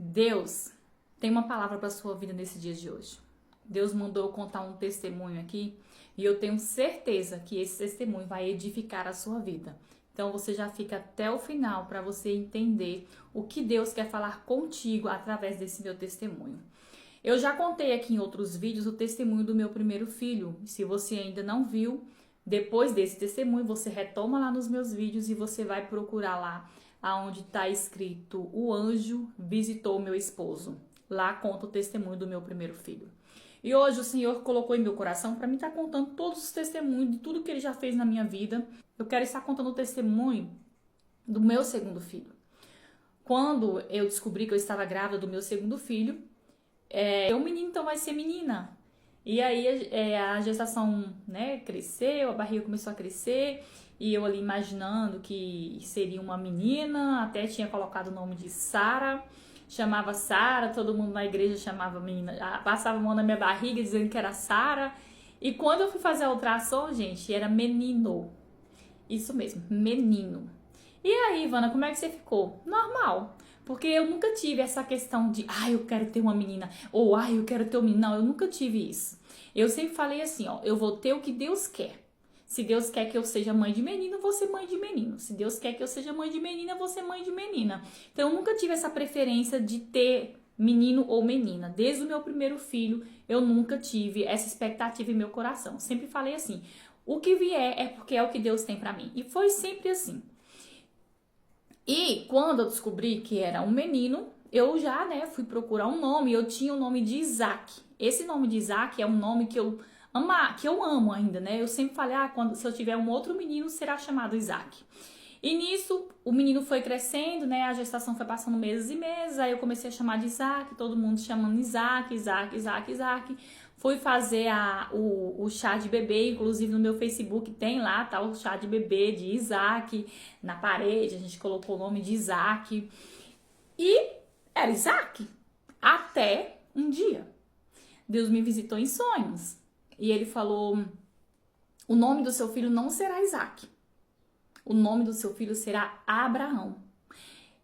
Deus tem uma palavra para sua vida nesse dia de hoje. Deus mandou eu contar um testemunho aqui e eu tenho certeza que esse testemunho vai edificar a sua vida. Então você já fica até o final para você entender o que Deus quer falar contigo através desse meu testemunho. Eu já contei aqui em outros vídeos o testemunho do meu primeiro filho. Se você ainda não viu, depois desse testemunho, você retoma lá nos meus vídeos e você vai procurar lá aonde está escrito: o anjo visitou meu esposo. Lá conta o testemunho do meu primeiro filho. E hoje o Senhor colocou em meu coração para mim estar contando todos os testemunhos de tudo que Ele já fez na minha vida. Eu quero estar contando o testemunho do meu segundo filho. Quando eu descobri que eu estava grávida do meu segundo filho, o menino então vai ser menina. E aí a gestação, né, cresceu, a barriga começou a crescer, e eu ali imaginando que seria uma menina, até tinha colocado o nome de Sara, chamava Sara, todo mundo na igreja chamava a menina, passava a mão na minha barriga dizendo que era Sara. E quando eu fui fazer a ultrassom, gente, era menino. Isso mesmo, menino. E aí, Ivana, como é que você ficou? Normal. Porque eu nunca tive essa questão de, eu quero ter uma menina, ou eu quero ter um menino. Não, eu nunca tive isso. Eu sempre falei assim, eu vou ter o que Deus quer. Se Deus quer que eu seja mãe de menino, eu vou ser mãe de menino. Se Deus quer que eu seja mãe de menina, eu vou ser mãe de menina. Então, eu nunca tive essa preferência de ter menino ou menina. Desde o meu primeiro filho, eu nunca tive essa expectativa em meu coração. Sempre falei assim, o que vier é porque é o que Deus tem pra mim. E foi sempre assim. E quando eu descobri que era um menino, eu já, fui procurar um nome. Eu tinha o nome de Isaac. Esse nome de Isaac é um nome que eu amo ainda, né? Eu sempre falei, se eu tiver um outro menino, será chamado Isaac. E nisso, o menino foi crescendo, né? A gestação foi passando meses e meses. Aí eu comecei a chamar de Isaac, todo mundo chamando Isaac, Isaac, Isaac, Isaac. Fui fazer o chá de bebê, inclusive no meu Facebook tem lá, tá, o chá de bebê de Isaac, na parede, a gente colocou o nome de Isaac. E era Isaac. Até um dia, Deus me visitou em sonhos. E ele falou, o nome do seu filho não será Isaac. O nome do seu filho será Abraão.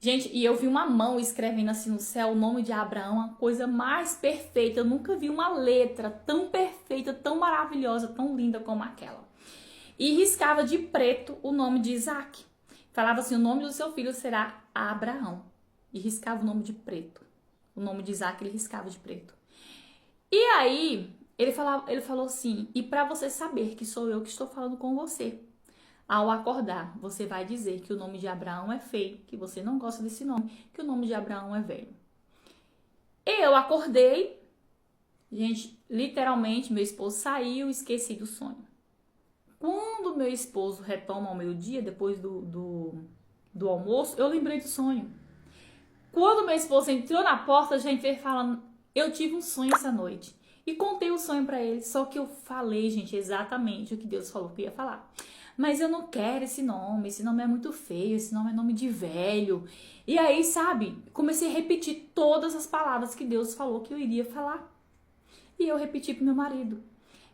Gente, e eu vi uma mão escrevendo assim no céu o nome de Abraão, a coisa mais perfeita. Eu nunca vi uma letra tão perfeita, tão maravilhosa, tão linda como aquela. E riscava de preto o nome de Isaac. Falava assim, o nome do seu filho será Abraão. E riscava o nome de preto. O nome de Isaac ele riscava de preto. E aí, ele falou assim, e para você saber que sou eu que estou falando com você, ao acordar, você vai dizer que o nome de Abraão é feio, que você não gosta desse nome, que o nome de Abraão é velho. Eu acordei, gente, literalmente, meu esposo saiu, esqueci do sonho. Quando meu esposo retoma ao meio-dia, depois do almoço, eu lembrei do sonho. Quando meu esposo entrou na porta, a gente veio falando, eu tive um sonho essa noite. E contei o sonho pra ele, só que eu falei, gente, exatamente o que Deus falou que eu ia falar. Mas eu não quero esse nome é muito feio, esse nome é nome de velho. E aí, sabe, comecei a repetir todas as palavras que Deus falou que eu iria falar. E eu repeti pro meu marido.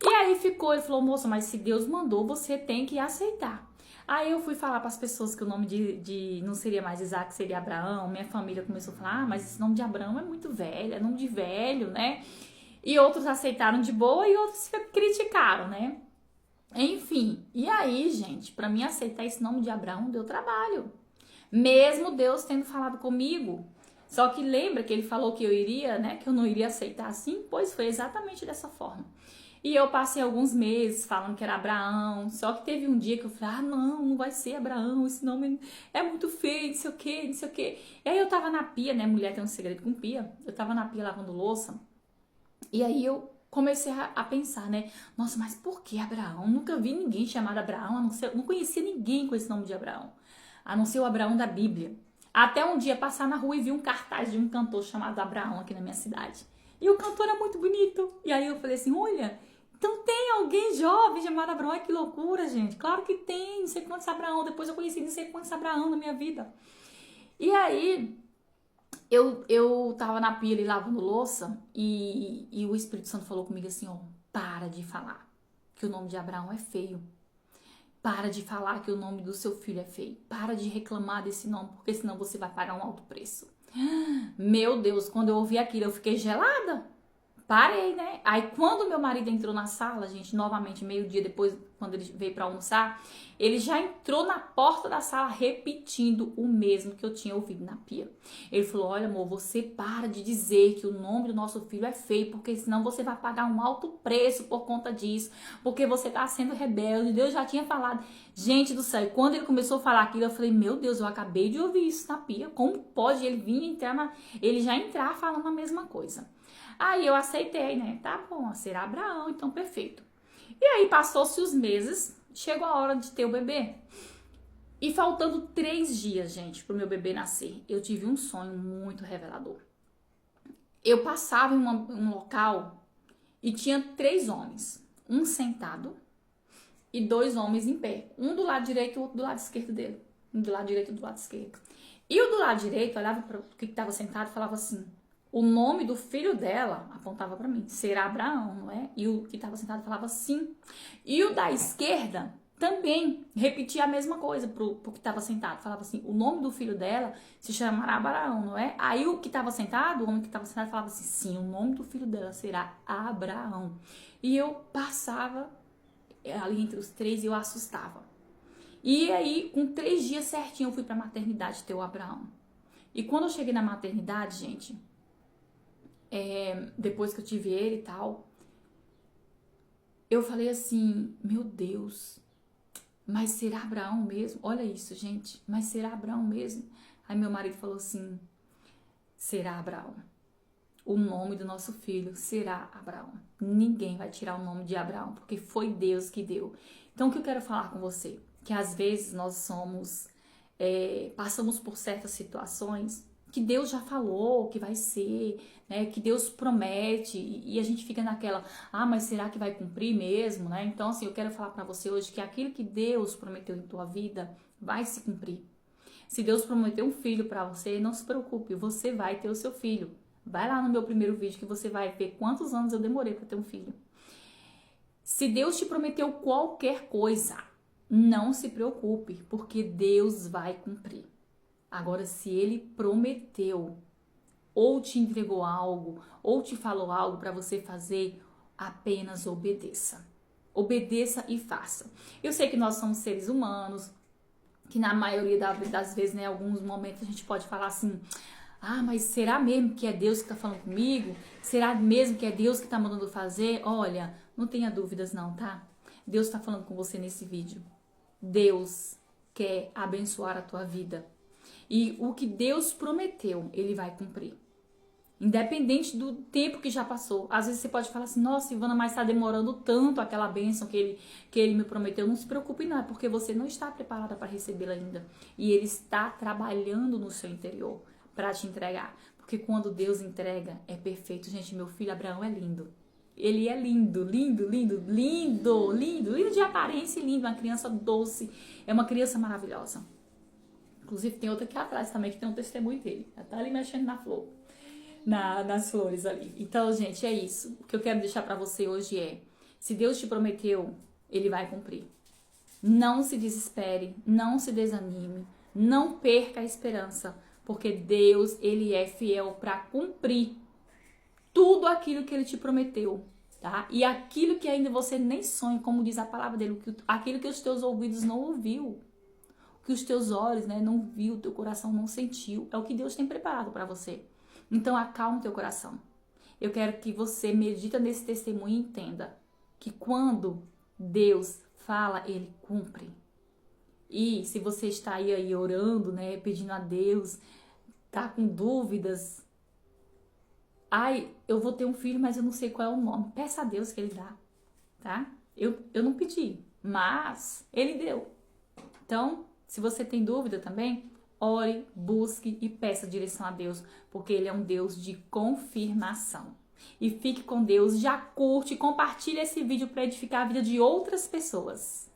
E aí ficou, ele falou, moça, mas se Deus mandou, você tem que aceitar. Aí eu fui falar para as pessoas que o nome de não seria mais Isaac, seria Abraão. Minha família começou a falar, mas esse nome de Abraão é muito velho, é nome de velho, né? E outros aceitaram de boa e outros criticaram, né? Enfim, e aí, gente, para mim aceitar esse nome de Abraão deu trabalho. Mesmo Deus tendo falado comigo. Só que lembra que ele falou que eu iria, né? Que eu não iria aceitar assim? Pois foi exatamente dessa forma. E eu passei alguns meses falando que era Abraão. Só que teve um dia que eu falei, não vai ser Abraão, esse nome é muito feio, não sei o quê, não sei o quê. E aí eu tava na pia, né? Mulher tem um segredo com pia. Eu tava na pia lavando louça. E aí eu comecei a pensar, né? Nossa, mas por que Abraão? Nunca vi ninguém chamado Abraão, a não ser, não conhecia ninguém com esse nome de Abraão, a não ser o Abraão da Bíblia. Até um dia passar na rua e vi um cartaz de um cantor chamado Abraão aqui na minha cidade. E o cantor era muito bonito. E aí eu falei assim, olha, então tem alguém jovem chamado Abraão? Ai, que loucura, gente. Claro que tem, não sei quantos Abraão. Depois eu conheci não sei quantos Abraão na minha vida. E aí eu tava na pia ali lavando louça e o Espírito Santo falou comigo assim, para de falar que o nome de Abraão é feio. Para de falar que o nome do seu filho é feio. Para de reclamar desse nome, porque senão você vai pagar um alto preço. Meu Deus, quando eu ouvi aquilo, eu fiquei gelada. Parei, né? Aí quando meu marido entrou na sala, gente, novamente, meio-dia depois, quando ele veio pra almoçar, ele já entrou na porta da sala repetindo o mesmo que eu tinha ouvido na pia. Ele falou: olha, amor, você para de dizer que o nome do nosso filho é feio, porque senão você vai pagar um alto preço por conta disso, porque você tá sendo rebelde. Deus já tinha falado. Gente do céu, quando ele começou a falar aquilo, eu falei: meu Deus, eu acabei de ouvir isso na pia. Como pode ele vir entrar ele já entrar falando a mesma coisa? Aí eu aceitei, né? Tá bom, será Abraão, então perfeito. E aí passou-se os meses, chegou a hora de ter o bebê. E faltando 3 dias, gente, pro meu bebê nascer, eu tive um sonho muito revelador. Eu passava em um local e tinha 3 homens. Um sentado e 2 homens em pé. Um do lado direito e outro do lado esquerdo dele. Um do lado direito e do lado esquerdo. E o do lado direito olhava para o que estava sentado e falava assim: o nome do filho dela, apontava para mim, será Abraão, não é? E o que estava sentado falava sim. E o da esquerda também repetia a mesma coisa pro que estava sentado. Falava assim: o nome do filho dela se chamará Abraão, não é? Aí o que estava sentado, o homem que estava sentado falava assim: sim, o nome do filho dela será Abraão. E eu passava ali entre os 3 e eu assustava. E aí, com 3 dias certinho, eu fui pra maternidade ter o Abraão. E quando eu cheguei na maternidade, gente, depois que eu tive ele e tal, eu falei assim: meu Deus, mas será Abraão mesmo? Olha isso, gente, mas será Abraão mesmo? Aí meu marido falou assim: será Abraão. O nome do nosso filho será Abraão. Ninguém vai tirar o nome de Abraão, porque foi Deus que deu. Então, o que eu quero falar com você? Que às vezes nós passamos por certas situações que Deus já falou que vai ser, né? Que Deus promete, e a gente fica naquela: ah, mas será que vai cumprir mesmo, né? Então, assim, eu quero falar para você hoje que aquilo que Deus prometeu em tua vida vai se cumprir. Se Deus prometeu um filho para você, não se preocupe, você vai ter o seu filho. Vai lá no meu primeiro vídeo que você vai ver quantos anos eu demorei para ter um filho. Se Deus te prometeu qualquer coisa, não se preocupe, porque Deus vai cumprir. Agora, se Ele prometeu, ou te entregou algo, ou te falou algo para você fazer, apenas obedeça. Obedeça e faça. Eu sei que nós somos seres humanos, que na maioria das vezes, né, em alguns momentos a gente pode falar assim: ah, mas será mesmo que é Deus que está falando comigo? Será mesmo que é Deus que está mandando fazer? Olha, não tenha dúvidas não, tá? Deus está falando com você nesse vídeo. Deus quer abençoar a tua vida. E o que Deus prometeu, Ele vai cumprir. Independente do tempo que já passou. Às vezes você pode falar assim: nossa, Ivana, mas está demorando tanto aquela bênção que ele me prometeu. Não se preocupe não, é porque você não está preparada para recebê-la ainda. E Ele está trabalhando no seu interior para te entregar. Porque quando Deus entrega, é perfeito. Gente, meu filho Abraão é lindo. Ele é lindo, lindo, lindo, lindo, lindo. Lindo de aparência e lindo. Uma criança doce. É uma criança maravilhosa. Inclusive tem outra aqui atrás também que tem um testemunho dele. Ela tá ali mexendo na flor. Nas flores ali. Então, gente, é isso. O que eu quero deixar para você hoje é: se Deus te prometeu, Ele vai cumprir. Não se desespere, não se desanime, não perca a esperança, porque Deus, Ele é fiel para cumprir tudo aquilo que Ele te prometeu, tá? E aquilo que ainda você nem sonha, como diz a palavra dele, aquilo que os teus ouvidos não ouviu, que os teus olhos, né, não viu, teu coração não sentiu, é o que Deus tem preparado para você. Então, acalma teu coração. Eu quero que você medita nesse testemunho e entenda que quando Deus fala, Ele cumpre. E se você está aí orando, né, pedindo a Deus, tá com dúvidas: ai, eu vou ter um filho, mas eu não sei qual é o nome. Peça a Deus que Ele dá, tá? Eu não pedi, mas Ele deu. Então, se você tem dúvida também, ore, busque e peça direção a Deus, porque Ele é um Deus de confirmação. E fique com Deus, já curte e compartilha esse vídeo para edificar a vida de outras pessoas.